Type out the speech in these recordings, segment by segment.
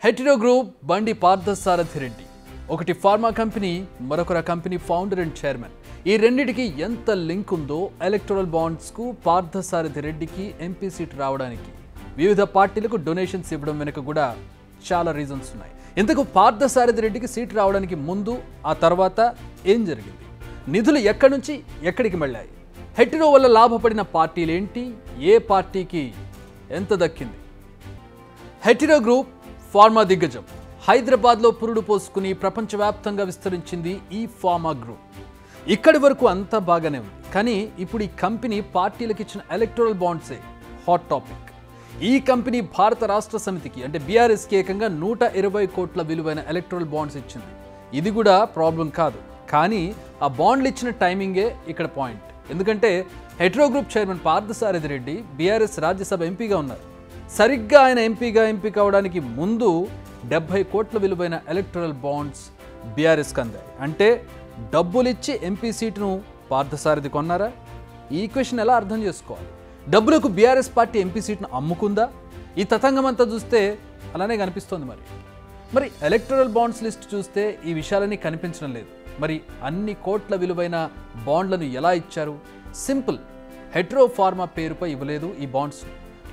Hetero group బండి పార్థసారథి రెడ్డి ఒకటి pharma company, మరొక కంపెనీ ఫౌండర్ అండ్ చైర్మన్. ఈ రెండిటికి ఎంత లింక్ ఉందో ఎలక్టోరల్ బాండ్స్కు పార్థసారథి రెడ్డికి ఎంపీ సీట్ రావడానికి వివిధ పార్టీలకు డొనేషన్స్ ఇవ్వడం వెనుక కూడా చాలా రీజన్స్ ఉన్నాయి. ఇంతకు పార్థసారథి రెడ్డికి సీట్ రావడానికి ముందు, ఆ తర్వాత ఏం జరిగింది? నిధులు ఎక్కడి నుంచి ఎక్కడికి వెళ్ళాయి? హెటిరో వల్ల లాభపడిన పార్టీలు ఏంటి? ఏ పార్టీకి ఎంత దక్కింది? హెటిరో గ్రూప్ ఫార్మా దిగ్గజం. హైదరాబాద్లో పురుడు పోసుకుని ప్రపంచవ్యాప్తంగా విస్తరించింది ఈ ఫార్మా గ్రూప్. ఇక్కడి వరకు అంతా బాగానే ఉంది. కానీ ఇప్పుడు ఈ కంపెనీ పార్టీలకు ఇచ్చిన ఎలక్టోరల్ బాండ్సే హాట్ టాపిక్. ఈ కంపెనీ భారత రాష్ట్ర సమితికి అంటే బీఆర్ఎస్కి ఏకంగా 120 కోట్ల విలువైన ఎలక్టోరల్ బాండ్స్ ఇచ్చింది. ఇది కూడా ప్రాబ్లం కాదు, కానీ ఆ బాండ్లు ఇచ్చిన టైమింగే ఇక్కడ పాయింట్. ఎందుకంటే Hetero group chairman Parthasarathi Reddy BRS Rajya Sabha ఎంపీగా ఉన్నారు. సరిగ్గా ఆయన ఎంపీగా ఎంపిక అవడానికి ముందు 70 కోట్ల విలువైన ఎలక్టోరల్ బాండ్స్ బీఆర్ఎస్కి అందాయి. అంటే డబ్బులిచ్చి ఎంపీ సీటును పార్థసారథి కొన్నారా? ఈ క్వశ్చన్ ఎలా అర్థం చేసుకోవాలి? డబ్బులకు బీఆర్ఎస్ పార్టీ ఎంపీ సీట్ను అమ్ముకుందా? ఈ తతంగం అంతా చూస్తే అలానే కనిపిస్తోంది. మరి ఎలక్టోరల్ బాండ్స్ లిస్ట్ చూస్తే ఈ విషయాలన్నీ కనిపించడం లేదు. మరి అన్ని కోట్ల విలువైన బాండ్లను ఎలా ఇచ్చారు? సింపుల్, హెటిరో ఫార్మా పేరుపై ఇవ్వలేదు ఈ బాండ్స్.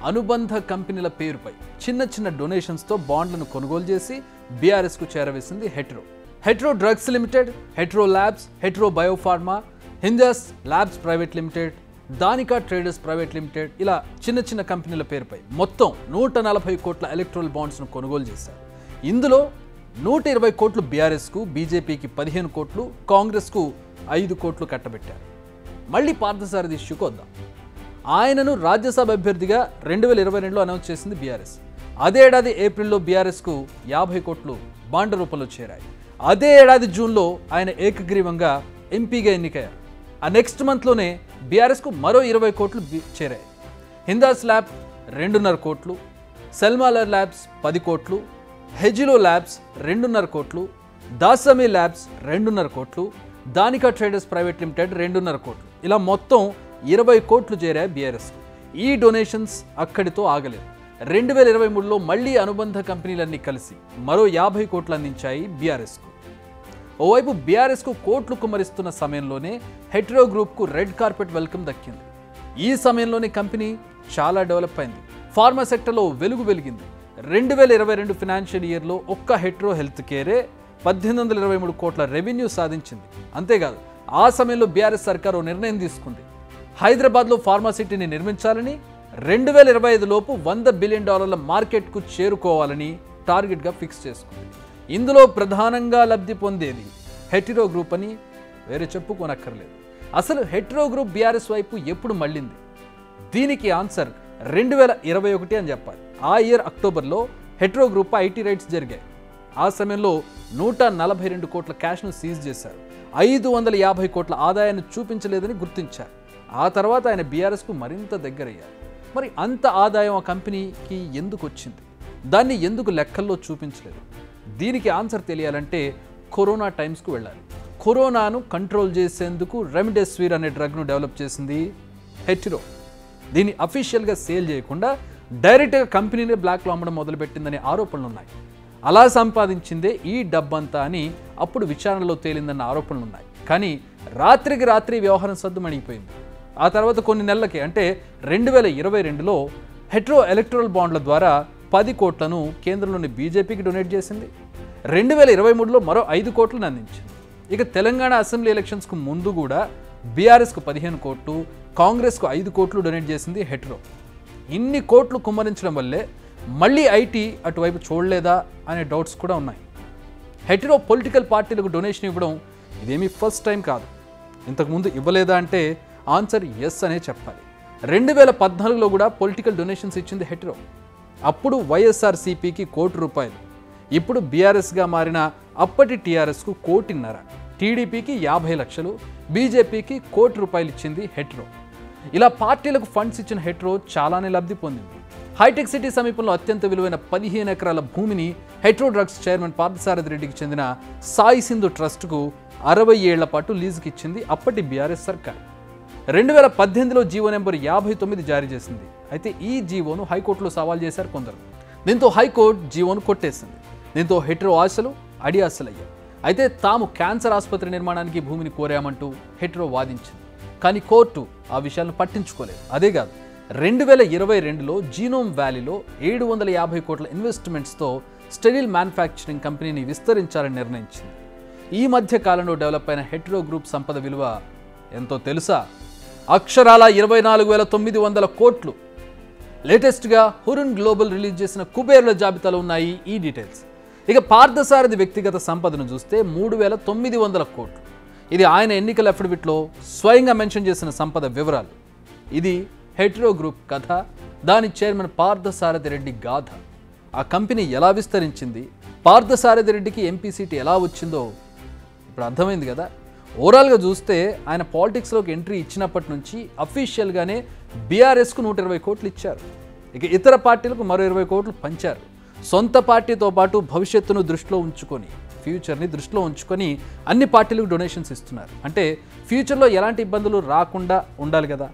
అనుబంధ కంపెనీల పేరుపై చిన్న చిన్న డొనేషన్స్తో బాండ్లను కొనుగోలు చేసి బీఆర్ఎస్కు చేరవేసింది Hetero. Hetero drugs limited, Hetero labs, Hetero biopharma, Hindas labs private limited, దానికా ట్రేడర్స్ ప్రైవేట్ లిమిటెడ్, ఇలా చిన్న చిన్న కంపెనీల పేరుపై మొత్తం 140 కోట్ల ఎలక్టోరల్ బాండ్స్ను కొనుగోలు చేశారు. ఇందులో 120 కోట్లు బీఆర్ఎస్కు, బీజేపీకి 15 కోట్లు, కాంగ్రెస్కు 5 కోట్లు కట్టబెట్టారు. మళ్ళీ పార్థసారథి ఇష్యూకి వద్దాం. ఆయనను రాజ్యసభ అభ్యర్థిగా 2022లో అనౌన్స్ చేసింది బీఆర్ఎస్. అదే ఏడాది ఏప్రిల్లో బీఆర్ఎస్కు 50 కోట్లు బాండ్ రూపంలో చేరాయి. అదే ఏడాది జూన్లో ఆయన ఏకగ్రీవంగా ఎంపీగా ఎన్నికయ్యారు. ఆ నెక్స్ట్ మంత్లోనే బీఆర్ఎస్కు మరో 20 కోట్లు చేరాయి. హిందాస్ ల్యాబ్ 2.5 కోట్లు, సెల్మాలర్ ల్యాబ్స్ 10 కోట్లు, హెజిలో ల్యాబ్స్ 2.5 కోట్లు, దాసమి ల్యాబ్స్ 2.5 కోట్లు, దానికా ట్రేడర్స్ ప్రైవేట్ లిమిటెడ్ 2.5 కోట్లు, ఇలా మొత్తం 20 కోట్లు చేరాయి బీఆర్ఎస్. ఈ డొనేషన్స్ అక్కడితో ఆగలేదు. 2023లో మళ్లీ అనుబంధ కంపెనీలన్నీ కలిసి మరో 50 కోట్లు అందించాయి బీఆర్ఎస్కు. ఓవైపు బీఆర్ఎస్కు కోట్లు కుమ్మరిస్తున్న సమయంలోనే హెటిరో గ్రూప్కు రెడ్ కార్పెట్ వెల్కమ్ దక్కింది. ఈ సమయంలోనే కంపెనీ చాలా డెవలప్ అయింది. ఫార్మా సెక్టర్లో వెలుగు వెలిగింది. 2022 ఫైనాన్షియల్ ఇయర్లో ఒక్క హెటిరో హెల్త్ కేరే 1823 కోట్ల రెవెన్యూ సాధించింది. అంతేకాదు, ఆ సమయంలో బీఆర్ఎస్ సర్కార్ ఓ నిర్ణయం తీసుకుంది. హైదరాబాద్లో ఫార్మా సిటీని నిర్మించాలని, 2025 లోపు $100 బిలియన్ మార్కెట్కు చేరుకోవాలని టార్గెట్గా ఫిక్స్ చేసుకుంది. ఇందులో ప్రధానంగా లబ్ధి పొందేది హెటిరో గ్రూప్ అని వేరే చెప్పుకోనక్కర్లేదు. అసలు హెటిరో గ్రూప్ బీఆర్ఎస్ వైపు ఎప్పుడు మళ్ళింది? దీనికి ఆన్సర్ 2021 అని చెప్పాలి. ఆ ఇయర్ అక్టోబర్లో హెటిరో గ్రూప్ ఐటీ రైట్స్ జరిగాయి. ఆ సమయంలో 142 కోట్ల క్యాష్ను సీజ్ చేశారు. 550 కోట్ల ఆదాయాన్ని చూపించలేదని గుర్తించారు. ఆ తర్వాత ఆయన బీఆర్ఎస్కు మరింత దగ్గరయ్యారు. మరి అంత ఆదాయం ఆ కంపెనీకి ఎందుకు వచ్చింది? దాన్ని ఎందుకు లెక్కల్లో చూపించలేదు? దీనికి ఆన్సర్ తెలియాలంటే కరోనా టైమ్స్కు వెళ్ళాలి. కరోనాను కంట్రోల్ చేసేందుకు రెమిడెసివిర్ అనే డ్రగ్ను డెవలప్ చేసింది హెటిరో. దీన్ని అఫీషియల్గా సేల్ చేయకుండా డైరెక్ట్గా కంపెనీనే బ్లాక్లో అమ్మడం మొదలుపెట్టిందనే ఆరోపణలు ఉన్నాయి. అలా సంపాదించిందే ఈ డబ్బంతా అని అప్పుడు విచారణలో తేలిందన్న ఆరోపణలు ఉన్నాయి. కానీ రాత్రికి రాత్రి వ్యవహారం సద్దుమణిగిపోయింది. ఆ తర్వాత కొన్ని నెలలకి అంటే 2022లో హెటిరో ఎలక్టోరల్ బాండ్ల ద్వారా 10 కోట్లను కేంద్రంలోని బీజేపీకి డొనేట్ చేసింది. 2023లో మరో 5 కోట్లను అందించింది. ఇక తెలంగాణ అసెంబ్లీ ఎలక్షన్స్కు ముందు కూడా బీఆర్ఎస్కు 15 కోట్లు, కాంగ్రెస్కు 5 కోట్లు డొనేట్ చేసింది హెటిరో. ఇన్ని కోట్లు కుమ్మరించడం వల్లే మళ్ళీ ఐటీ అటువైపు చూడలేదా అనే డౌట్స్ కూడా ఉన్నాయి. హెటిరో పొలిటికల్ పార్టీలకు డొనేషన్ ఇవ్వడం ఇదేమీ ఫస్ట్ టైం కాదు. ఇంతకుముందు ఇవ్వలేదా అంటే ఆన్సర్ ఎస్ అనే చెప్పాలి. 2014లో కూడా పొలిటికల్ డొనేషన్స్ ఇచ్చింది హెటిరో. అప్పుడు వైఎస్ఆర్సీపీకి ₹1 కోటి, ఇప్పుడు బీఆర్ఎస్గా మారిన అప్పటి టీఆర్ఎస్కు ₹1.5 కోటి, టీడీపీకి 50 లక్షలు, బీజేపీకి ₹1 కోటి ఇచ్చింది హెటిరో. ఇలా పార్టీలకు ఫండ్స్ ఇచ్చిన హెటిరో చాలానే లబ్ధి పొందింది. హైటెక్ సిటీ సమీపంలో అత్యంత విలువైన 15 ఎకరాల భూమిని హెటిరో డ్రగ్స్ చైర్మన్ పార్థసారథి రెడ్డికి చెందిన సాయి సింధు ట్రస్ట్కు 60 ఏళ్ల పాటు లీజుకి ఇచ్చింది అప్పటి బీఆర్ఎస్ సర్కార్. 2018లో జీవో నెంబర్ 59 జారీ చేసింది. అయితే ఈ జీవోను హైకోర్టులో సవాల్ చేశారు కొందరు. దీంతో హైకోర్టు జీవోను కొట్టేసింది. దీంతో హెట్రో ఆశలు అడియాసలయ్యాయి. అయితే తాము క్యాన్సర్ ఆసుపత్రి నిర్మాణానికి భూమిని కోరామంటూ హెట్రో వాదించింది. కానీ కోర్టు ఆ విషయాలను పట్టించుకోలేదు. అదే కాదు, 2022లో జీనోమ్ వ్యాలీలో 750 కోట్ల ఇన్వెస్ట్మెంట్స్తో స్టెరిల్ మ్యానుఫ్యాక్చరింగ్ కంపెనీని విస్తరించాలని నిర్ణయించింది. ఈ మధ్య కాలంలో డెవలప్ అయిన హెట్రో గ్రూప్ సంపద విలువ ఎంతో తెలుసా? అక్షరాల 24,900 కోట్లు. లేటెస్ట్గా హురున్ గ్లోబల్ రిలీజ్ చేసిన కుబేర్ల జాబితాలో ఉన్నాయి ఈ డీటెయిల్స్. ఇక పార్థసారథి వ్యక్తిగత సంపదను చూస్తే 3,900 కోట్లు. ఇది ఆయన ఎన్నికల అఫిడవిట్లో స్వయంగా మెన్షన్ చేసిన సంపద వివరాలు. ఇది హెట్రో గ్రూప్ కథ, దాని చైర్మన్ పార్థసారథి రెడ్డి గాథ. ఆ కంపెనీ ఎలా విస్తరించింది, పార్థసారథి రెడ్డికి ఎంపీ సీట్ ఎలా వచ్చిందో ఇప్పుడు అర్థమైంది కదా. ఓవరాల్గా చూస్తే ఆయన పాలిటిక్స్లోకి ఎంట్రీ ఇచ్చినప్పటి నుంచి అఫీషియల్గానే బీఆర్ఎస్కు 120 కోట్లు ఇచ్చారు. ఇక ఇతర పార్టీలకు మరో 20 కోట్లు పంచారు. సొంత పార్టీతో పాటు భవిష్యత్తును దృష్టిలో ఉంచుకొని, ఫ్యూచర్ని దృష్టిలో ఉంచుకొని అన్ని పార్టీలకు డొనేషన్స్ ఇస్తున్నారు. అంటే ఫ్యూచర్లో ఎలాంటి ఇబ్బందులు రాకుండా ఉండాలి కదా.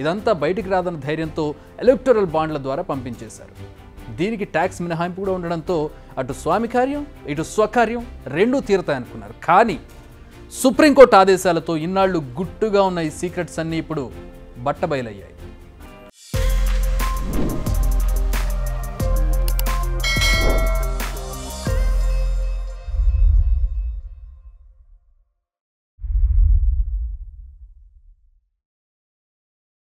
ఇదంతా బయటికి రాదన్న ధైర్యంతో ఎలక్టోరల్ బాండ్ల ద్వారా పంపించేశారు. దీనికి ట్యాక్స్ మినహాయింపు కూడా ఉండడంతో అటు స్వామి కార్యం ఇటు స్వకార్యం రెండూ తీరతాయనుకున్నారు. కానీ సుప్రీంకోర్టు ఆదేశాలతో ఇన్నాళ్లు గుట్టుగా ఉన్న ఈ సీక్రెట్స్ అన్నీ ఇప్పుడు బట్టబయలయ్యాయి.